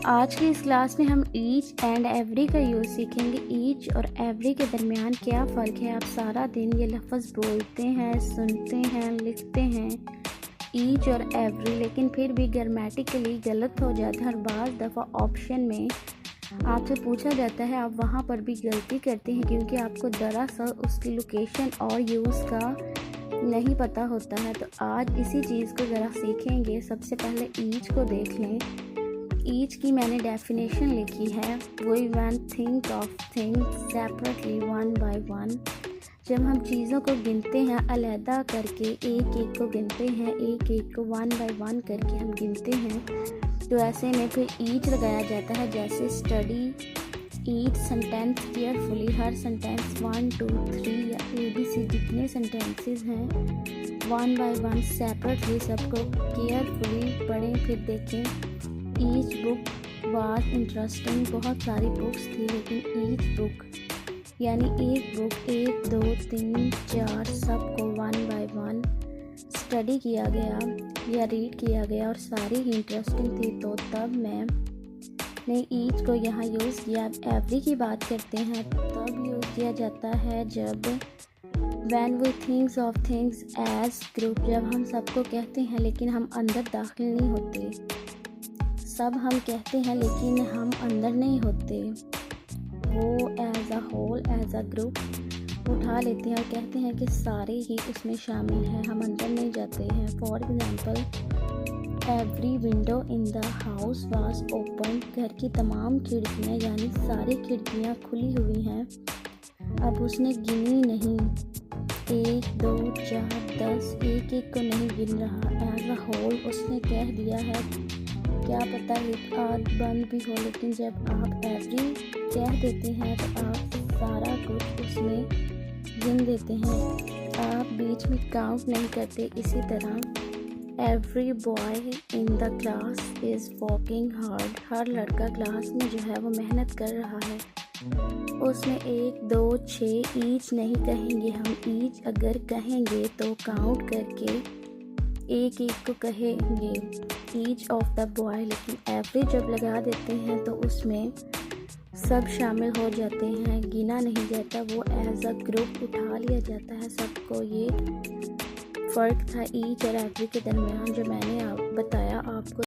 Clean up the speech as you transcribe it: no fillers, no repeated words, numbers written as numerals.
आज की इस क्लास में हम ईच एंड एवरी का यूज़ सीखेंगे। ईच और एवरी के दरमियान क्या फ़र्क है। आप सारा दिन ये लफ्ज़ बोलते हैं, सुनते हैं, लिखते हैं ईच और एवरी, लेकिन फिर भी ग्रामेटिकली गलत हो जाता है और बाज़ दफ़ा ऑप्शन में आपसे पूछा जाता है, आप वहाँ पर भी गलती करते हैं क्योंकि आपको दरअसल उसकी लोकेशन और यूज़ का नहीं पता होता है। तो आज इसी चीज़ को ज़रा सीखेंगे। सबसे पहले ईच को देख लें। ईच की मैंने डेफिनेशन लिखी है, we one think of things separately one by one. जब हम चीज़ों को गिनते हैं अलहदा करके, एक एक को गिनते हैं, एक एक को वन बाय वन करके हम गिनते हैं, तो ऐसे में फिर ईच लगाया जाता है। जैसे स्टडी ईच सेंटेंस केयरफुली, हर सेंटेंस 1 2 3 या ABC जितने सेंटेंसेस हैं वन बाय वन सेपरेटली सबको केयरफुली पढ़ें, फिर देखें। ईच बुक वाज इंटरेस्टिंग, बहुत सारी बुक्स थी लेकिन ईच बुक यानी एक बुक 1 2 3 4 सबको वन बाय वन स्टडी किया गया या रीड किया गया और सारी ही इंटरेस्टिंग थी, तो तब मैंने ईच को यहाँ यूज़ किया। एवरी की बात करते हैं तब यूज़ किया जाता है जब When we think of things as group, जब हम सबको कहते हैं लेकिन हम अंदर दाखिल नहीं होते। सब हम कहते हैं लेकिन हम अंदर नहीं होते, वो as a whole as a group उठा लेते हैं और कहते हैं कि सारे ही उसमें शामिल हैं, हम अंदर नहीं जाते हैं। For example, every window in the house was open, घर की तमाम खिड़कियाँ यानी सारी खिड़कियाँ खुली हुई हैं। अब उसने गिनी नहीं, 1 2 4 10, एक एक को नहीं गिन रहा। एज अ होल उसने कह दिया है, क्या पता एक आध बंद भी हो, लेकिन जब आप एवरी कह देते हैं तो आप सारा कुछ उसमें गिन देते हैं, आप बीच में काउंट नहीं करते। इसी तरह every boy in the class is working hard, हर लड़का क्लास में जो है वो मेहनत कर रहा है। उसमें 1 2 6 ईच नहीं कहेंगे हम, ईच अगर कहेंगे तो काउंट करके एक एक को कहेंगे ईच ऑफ द बॉय, लेकिन एवरी जब लगा देते हैं तो उसमें सब शामिल हो जाते हैं, गिना नहीं जाता, वो एज अ ग्रुप उठा लिया जाता है सबको। ये फ़र्क था ईच और एवरी के दरमियान जो मैंने बताया आपको।